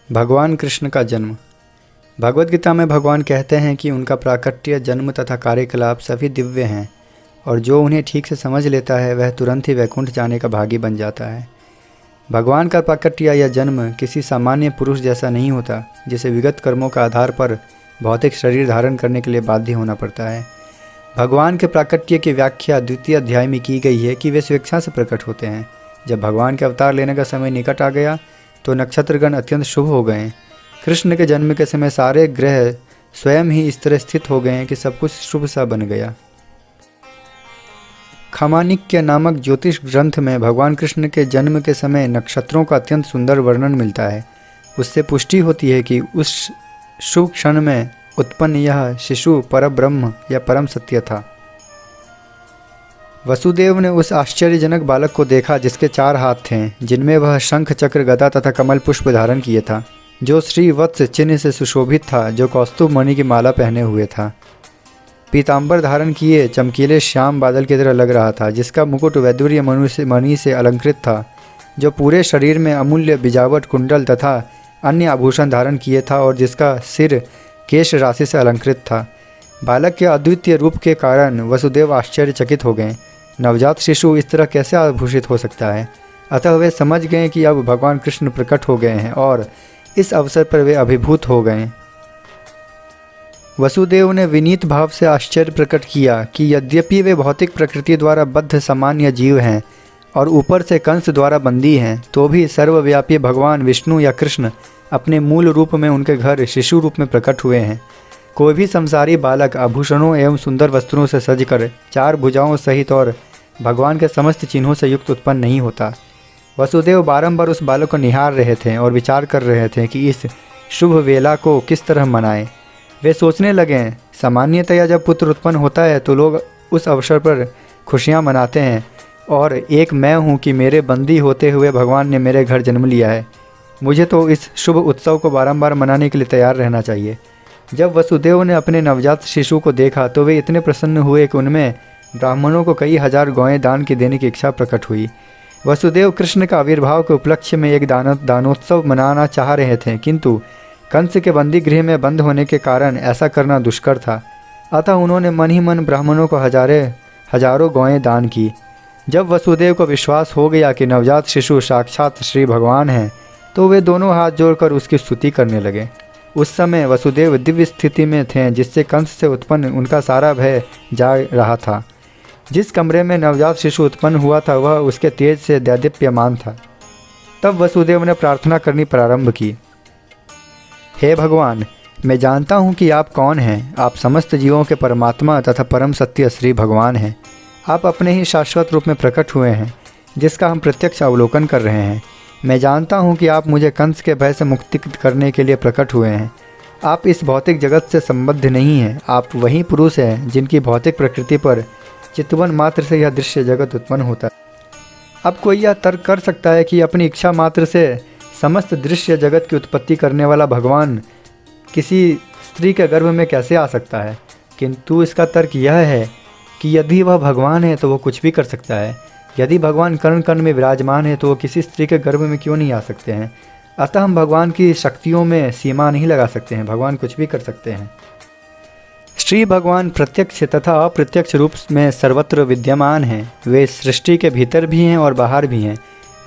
भगवान कृष्ण का जन्म। भगवद गीता में भगवान कहते हैं कि उनका प्राकट्य, जन्म तथा कार्यकलाप सभी दिव्य हैं और जो उन्हें ठीक से समझ लेता है वह तुरंत ही वैकुंठ जाने का भागी बन जाता है। भगवान का प्राकट्य या जन्म किसी सामान्य पुरुष जैसा नहीं होता जिसे विगत कर्मों का आधार पर भौतिक शरीर धारण करने के लिए बाध्य होना पड़ता है। भगवान के प्राकट्य की व्याख्या द्वितीय अध्याय में की गई है कि वे स्वेच्छा से प्रकट होते हैं। जब भगवान के अवतार लेने का समय निकट आ गया तो नक्षत्रगण अत्यंत शुभ हो गए। कृष्ण के जन्म के समय सारे ग्रह स्वयं ही इस तरह स्थित हो गए हैं कि सब कुछ शुभ सा बन गया। खमानिक्य नामक ज्योतिष ग्रंथ में भगवान कृष्ण के जन्म के समय नक्षत्रों का अत्यंत सुंदर वर्णन मिलता है। उससे पुष्टि होती है कि उस शुभ क्षण में उत्पन्न यह शिशु परब्रह्म या परम सत्य था। वसुदेव ने उस आश्चर्यजनक बालक को देखा जिसके 4 हाथ थे, जिनमें वह शंख, चक्र, गदा तथा कमल पुष्प धारण किए था, जो श्री वत्स चिन्ह से सुशोभित था, जो कौस्तुभ मणि की माला पहने हुए था, पीताम्बर धारण किए चमकीले श्याम बादल की तरह लग रहा था, जिसका मुकुट वैदुर्य मणि से अलंकृत था, जो पूरे शरीर में अमूल्य बिजावट, कुंडल तथा अन्य आभूषण धारण किए था और जिसका सिर केश राशि से अलंकृत था। बालक के अद्वितीय रूप के कारण वसुदेव आश्चर्यचकित हो गए। नवजात शिशु इस तरह कैसे आभूषित हो सकता है? अतः वे समझ गए कि अब भगवान कृष्ण प्रकट हो गए हैं और इस अवसर पर वे अभिभूत हो गए। वसुदेव ने विनीत भाव से आश्चर्य प्रकट किया कि यद्यपि वे भौतिक प्रकृति द्वारा बद्ध सामान्य जीव हैं और ऊपर से कंस द्वारा बंदी हैं, तो भी सर्वव्यापी भगवान विष्णु या कृष्ण अपने मूल रूप में उनके घर शिशु रूप में प्रकट हुए हैं। कोई भी संसारी बालक आभूषणों एवं सुंदर वस्त्रों से सजकर 4 भुजाओं सहित और भगवान के समस्त चिन्हों से युक्त उत्पन्न नहीं होता। वसुदेव बारंबार उस बालक को निहार रहे थे और विचार कर रहे थे कि इस शुभ वेला को किस तरह मनाएं। वे सोचने लगे, सामान्यतया जब पुत्र उत्पन्न होता है तो लोग उस अवसर पर खुशियां मनाते हैं और एक मैं हूं कि मेरे बंदी होते हुए भगवान ने मेरे घर जन्म लिया है। मुझे तो इस शुभ उत्सव को बारंबार मनाने के लिए तैयार रहना चाहिए। जब वसुदेव ने अपने नवजात शिशु को देखा तो वे इतने प्रसन्न हुए कि उनमें ब्राह्मणों को कई हजार गौएं दान की देने की इच्छा प्रकट हुई। वसुदेव कृष्ण का आविर्भाव के उपलक्ष्य में एक दानोत्सव मनाना चाह रहे थे, किंतु कंस के बंदी गृह में बंद होने के कारण ऐसा करना दुष्कर था। अतः उन्होंने मन ही मन ब्राह्मणों को हजारों गौएं दान की। जब वसुदेव को विश्वास हो गया कि नवजात शिशु साक्षात श्री भगवान हैं, तो वे दोनों हाथ जोड़कर उसकी स्तुति करने लगे। उस समय वसुदेव दिव्य स्थिति में थे, जिससे कंस से उत्पन्न उनका सारा भय जा रहा था। जिस कमरे में नवजात शिशु उत्पन्न हुआ था वह उसके तेज से दैदीप्यमान था। तब वसुदेव ने प्रार्थना करनी प्रारंभ की। हे भगवान, मैं जानता हूँ कि आप कौन हैं। आप समस्त जीवों के परमात्मा तथा परम सत्य श्री भगवान हैं। आप अपने ही शाश्वत रूप में प्रकट हुए हैं, जिसका हम प्रत्यक्ष अवलोकन कर रहे हैं। मैं जानता हूँ कि आप मुझे कंस के भय से मुक्ति करने के लिए प्रकट हुए हैं। आप इस भौतिक जगत से संबद्ध नहीं हैं। आप वही पुरुष हैं जिनकी भौतिक प्रकृति पर चितवन मात्र से यह दृश्य जगत उत्पन्न होता है। अब कोई यह तर्क कर सकता है कि अपनी इच्छा मात्र से समस्त दृश्य जगत की उत्पत्ति करने वाला भगवान किसी स्त्री के गर्भ में कैसे आ सकता है, किंतु इसका तर्क यह है कि यदि वह भगवान है तो वह कुछ भी कर सकता है। यदि भगवान कण कण में विराजमान है तो वो किसी स्त्री के गर्भ में क्यों नहीं आ सकते हैं? अतः हम भगवान की शक्तियों में सीमा नहीं लगा सकते हैं। भगवान कुछ भी कर सकते हैं। श्री भगवान प्रत्यक्ष तथा अप्रत्यक्ष रूप में सर्वत्र विद्यमान हैं। वे सृष्टि के भीतर भी हैं और बाहर भी हैं।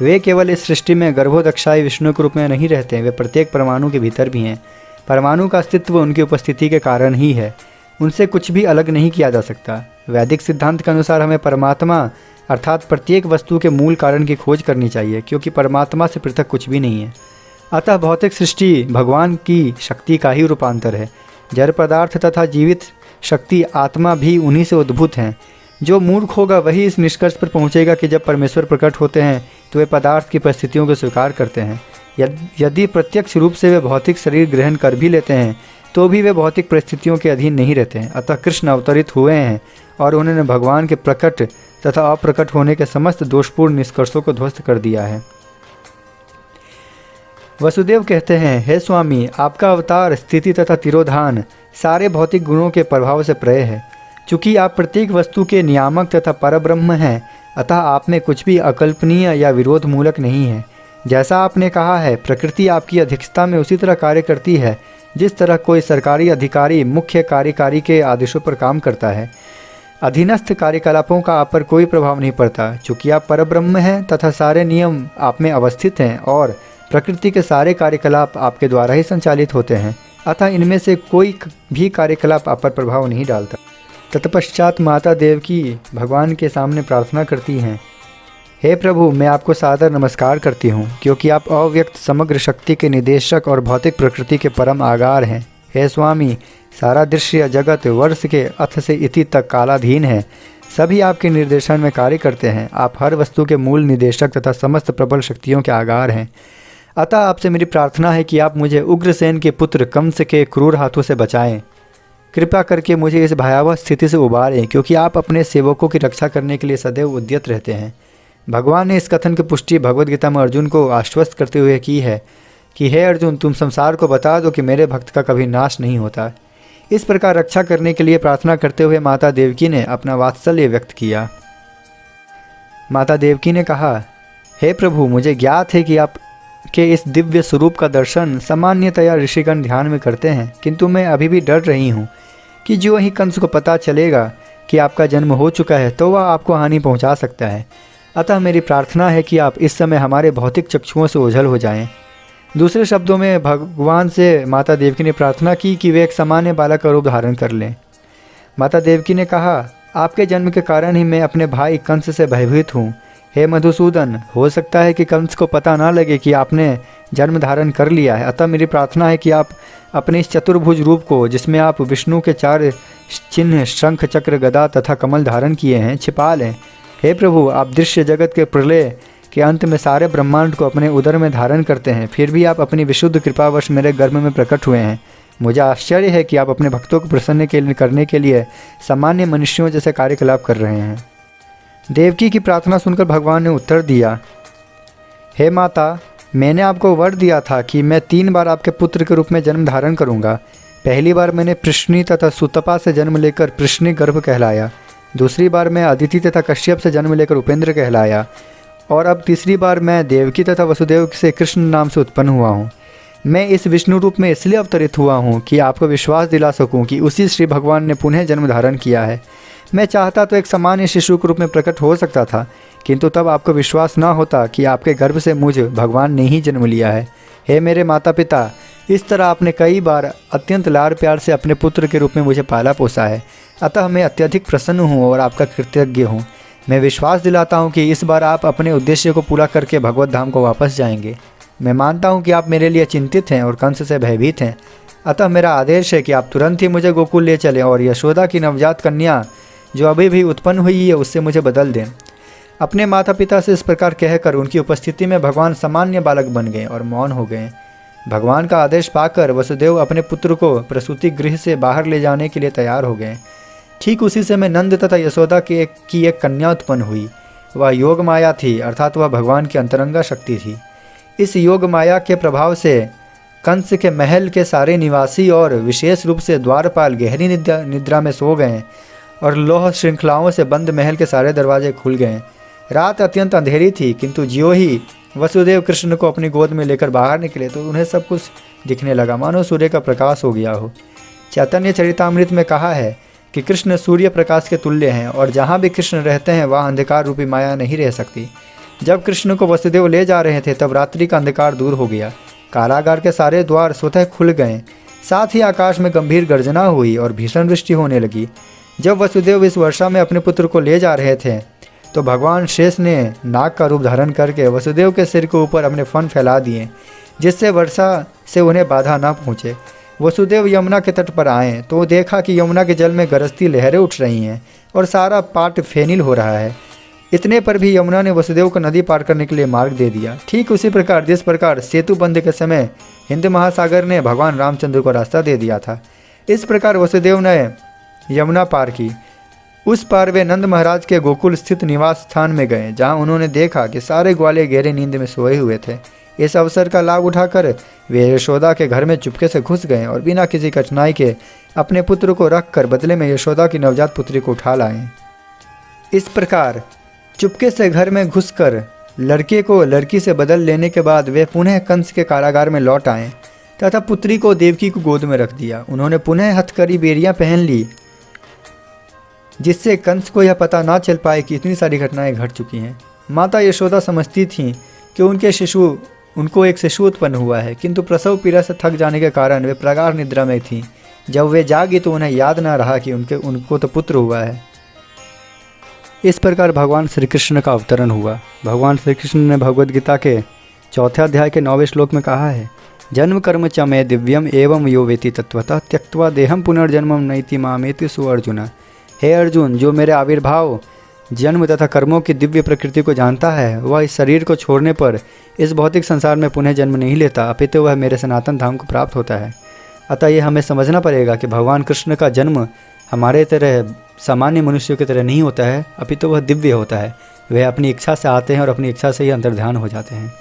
वे केवल इस सृष्टि में गर्भोदक्षाई विष्णु के रूप में नहीं रहते, वे प्रत्येक परमाणु के भीतर भी हैं। परमाणु का अस्तित्व उनकी उपस्थिति के कारण ही है। उनसे कुछ भी अलग नहीं किया जा सकता। वैदिक सिद्धांत के अनुसार हमें परमात्मा अर्थात प्रत्येक वस्तु के मूल कारण की खोज करनी चाहिए, क्योंकि परमात्मा से पृथक कुछ भी नहीं है। अतः भौतिक सृष्टि भगवान की शक्ति का ही रूपांतर है। जड़ पदार्थ तथा जीवित शक्ति आत्मा भी उन्हीं से उद्भूत हैं। जो मूर्ख होगा वही इस निष्कर्ष पर पहुंचेगा कि जब परमेश्वर प्रकट होते हैं तो वे पदार्थ की परिस्थितियों को स्वीकार करते हैं। यदि प्रत्यक्ष रूप से वे भौतिक शरीर ग्रहण कर भी लेते हैं तो भी वे भौतिक परिस्थितियों के अधीन नहीं रहते हैं। अतः कृष्ण अवतरित हुए हैं और उन्होंने भगवान के प्रकट तथा अप्रकट होने के समस्त दोषपूर्ण निष्कर्षों को ध्वस्त कर दिया है। वसुदेव कहते हैं, हे स्वामी, आपका अवतार, स्थिति तथा तिरोधान सारे भौतिक गुणों के प्रभाव से प्रेय है। चूँकि आप प्रत्येक वस्तु के नियामक तथा परब्रह्म हैं, अतः आप में कुछ भी अकल्पनीय या विरोध मूलक नहीं है। जैसा आपने कहा है, प्रकृति आपकी अध्यक्षता में उसी तरह कार्य करती है जिस तरह कोई सरकारी अधिकारी मुख्य कार्यकारी के आदेशों पर काम करता है। अधीनस्थ कार्यकलापों का आप पर कोई प्रभाव नहीं पड़ता, चूँकि आप परब्रह्म हैं तथा सारे नियम आप में अवस्थित हैं और प्रकृति के सारे कार्यकलाप आपके द्वारा ही संचालित होते हैं, अतः इनमें से कोई भी कार्यकलाप आप पर प्रभाव नहीं डालता। तत्पश्चात माता देवकी भगवान के सामने प्रार्थना करती हैं, हे प्रभु, मैं आपको सादर नमस्कार करती हूँ, क्योंकि आप अव्यक्त समग्र शक्ति के निदेशक और भौतिक प्रकृति के परम आगार हैं। हे स्वामी, सारा दृश्य जगत वर्ष के अथ से इति तक कालाधीन है, सभी आपके निर्देशन में कार्य करते हैं। आप हर वस्तु के मूल निदेशक तथा समस्त प्रबल शक्तियों के आगार हैं। अतः आपसे मेरी प्रार्थना है कि आप मुझे उग्रसेन के पुत्र कंस के क्रूर हाथों से बचाएं। कृपा करके मुझे इस भयावह स्थिति से उबारें, क्योंकि आप अपने सेवकों की रक्षा करने के लिए सदैव उद्यत रहते हैं। भगवान ने इस कथन की पुष्टि भगवद गीता में अर्जुन को आश्वस्त करते हुए की है कि हे अर्जुन, तुम संसार को बता दो कि मेरे भक्त का कभी नाश नहीं होता। इस प्रकार रक्षा करने के लिए प्रार्थना करते हुए माता देवकी ने अपना वात्सल्य व्यक्त किया। माता देवकी ने कहा, हे प्रभु, मुझे ज्ञात है कि आप के इस दिव्य स्वरूप का दर्शन सामान्यतया ऋषिगण ध्यान में करते हैं, किंतु मैं अभी भी डर रही हूँ कि जो ही कंस को पता चलेगा कि आपका जन्म हो चुका है तो वह आपको हानि पहुँचा सकता है। अतः मेरी प्रार्थना है कि आप इस समय हमारे भौतिक चक्षुओं से ओझल हो जाएं। दूसरे शब्दों में भगवान से माता देवकी ने प्रार्थना की कि वे एक सामान्य बालक का रूप धारण कर लें। माता देवकी ने कहा, आपके जन्म के कारण ही मैं अपने भाई कंस से भयभीत हूँ। हे मधुसूदन, हो सकता है कि कंस को पता ना लगे कि आपने जन्म धारण कर लिया है, अतः मेरी प्रार्थना है कि आप अपने इस चतुर्भुज रूप को, जिसमें आप विष्णु के 4 चिन्ह शंख चक्र गदा तथा कमल धारण किए हैं, छिपा लें। हे प्रभु, आप दृश्य जगत के प्रलय के अंत में सारे ब्रह्मांड को अपने उदर में धारण करते हैं, फिर भी आप अपनी विशुद्ध कृपावश मेरे गर्भ में प्रकट हुए हैं। मुझे आश्चर्य है कि आप अपने भक्तों को प्रसन्न करने के लिए सामान्य मनुष्यों जैसे कार्यकलाप कर रहे हैं। देवकी की प्रार्थना सुनकर भगवान ने उत्तर दिया, हे माता, मैंने आपको वर दिया था कि मैं 3 बार आपके पुत्र के रूप में जन्म धारण करूँगा। पहली बार मैंने पृश्नी तथा सुतपा से जन्म लेकर पृश्नी गर्भ कहलाया। दूसरी बार मैं अदिति तथा कश्यप से जन्म लेकर उपेंद्र कहलाया। और अब तीसरी बार मैं देवकी तथा वसुदेव से कृष्ण नाम से उत्पन्न हुआ हूँ। मैं इस विष्णु रूप में इसलिए अवतरित हुआ हूँ कि आपको विश्वास दिला सकूँ कि उसी श्री भगवान ने पुनः जन्म धारण किया है। मैं चाहता तो एक सामान्य शिशु के रूप में प्रकट हो सकता था, किंतु तब आपको विश्वास न होता कि आपके गर्भ से मुझ भगवान ने ही जन्म लिया है। हे मेरे माता पिता, इस तरह आपने कई बार अत्यंत लाड़ प्यार से अपने पुत्र के रूप में मुझे पाला पोसा है, अतः मैं अत्यधिक प्रसन्न हूँ और आपका कृतज्ञ हूँ। मैं विश्वास दिलाता हूँ कि इस बार आप अपने उद्देश्य को पूरा करके भगवत धाम को वापस जाएंगे। मैं मानता हूँ कि आप मेरे लिए चिंतित हैं और कंस से भयभीत हैं, अतः मेरा आदेश है कि आप तुरंत ही मुझे गोकुल ले चलें और यशोदा की नवजात कन्या जो अभी भी उत्पन्न हुई है उससे मुझे बदल दें। अपने माता पिता से इस प्रकार कहकर उनकी उपस्थिति में भगवान सामान्य बालक बन गए और मौन हो गए। भगवान का आदेश पाकर वसुदेव अपने पुत्र को प्रसूति गृह से बाहर ले जाने के लिए तैयार हो गए। ठीक उसी समय नंद तथा यशोदा की एक कन्या उत्पन्न हुई। वह योग माया थी, अर्थात वह भगवान की अंतरंगा शक्ति थी। इस योग माया के प्रभाव से कंस के महल के सारे निवासी और विशेष रूप से द्वारपाल गहरी निद्रा में सो गए और लौह श्रृंखलाओं से बंद महल के सारे दरवाजे खुल गए। रात अत्यंत अंधेरी थी, किंतु ज्यों ही वसुदेव कृष्ण को अपनी गोद में लेकर बाहर निकले तो उन्हें सब कुछ दिखने लगा, मानो सूर्य का प्रकाश हो गया हो। चैतन्य चरितामृत में कहा है कि कृष्ण सूर्य प्रकाश के तुल्य हैं और जहाँ भी कृष्ण रहते हैं वहाँ अंधकार रूपी माया नहीं रह सकती। जब कृष्ण को वसुदेव ले जा रहे थे तब रात्रि का अंधकार दूर हो गया, कारागार के सारे द्वार स्वतः खुल गए, साथ ही आकाश में गंभीर गर्जना हुई और भीषण वृष्टि होने लगी। जब वसुदेव इस वर्षा में अपने पुत्र को ले जा रहे थे तो भगवान शेष ने नाग का रूप धारण करके वसुदेव के सिर के ऊपर अपने फन फैला दिए, जिससे वर्षा से उन्हें बाधा न पहुँचे। वसुदेव यमुना के तट पर आए तो देखा कि यमुना के जल में गरजती लहरें उठ रही हैं और सारा पाट फेनिल हो रहा है। इतने पर भी यमुना ने वसुदेव को नदी पार करने के लिए मार्ग दे दिया। ठीक उसी प्रकार जिस प्रकार सेतु बंध के समय हिंद महासागर ने भगवान रामचंद्र को रास्ता दे दिया था, इस प्रकार वसुदेव ने यमुना पार की। उस पार वे नंद महाराज के गोकुल स्थित निवास स्थान में गए, जहाँ उन्होंने देखा कि सारे ग्वाले गहरे नींद में सोए हुए थे। इस अवसर का लाभ उठाकर वे यशोदा के घर में चुपके से घुस गए और बिना किसी कठिनाई के अपने पुत्र को रखकर बदले में यशोदा की नवजात पुत्री को उठा लाए। इस प्रकार चुपके से घर में घुसकर लड़के को लड़की से बदल लेने के बाद वे पुनः कंस के कारागार में लौट आए तथा पुत्री को देवकी को गोद में रख दिया। उन्होंने पुनः हथकड़ी बेड़ियां पहन ली, जिससे कंस को यह पता ना चल पाए कि इतनी सारी घटनाएं घट चुकी हैं। माता यशोदा समझती थीं कि उनको एक शिशु उत्पन्न हुआ है, किंतु प्रसव पीड़ा से थक जाने के कारण वे प्रगाढ़ निद्रा में थीं। जब वे जागी तो उन्हें याद न रहा कि उनको तो पुत्र हुआ है। इस प्रकार भगवान श्री कृष्ण का अवतरण हुआ। भगवान श्री कृष्ण ने भगवद गीता के 4 अध्याय के 9वें श्लोक में कहा है, जन्म कर्म च मे दिव्यम एवं यो वेति तत्वतः त्यक्त्वा देहम पुनर्जन्मम नैति मामेति सुअर्जुन। हे अर्जुन, जो मेरे आविर्भाव, जन्म तथा कर्मों की दिव्य प्रकृति को जानता है, वह इस शरीर को छोड़ने पर इस भौतिक संसार में पुनः जन्म नहीं लेता, अपितु वह मेरे सनातन धाम को प्राप्त होता है। अतः ये हमें समझना पड़ेगा कि भगवान कृष्ण का जन्म हमारे तरह सामान्य मनुष्यों की तरह नहीं होता है, अपितु वह दिव्य होता है। वे अपनी इच्छा से आते हैं और अपनी इच्छा से ही अंतर्ध्यान हो जाते हैं।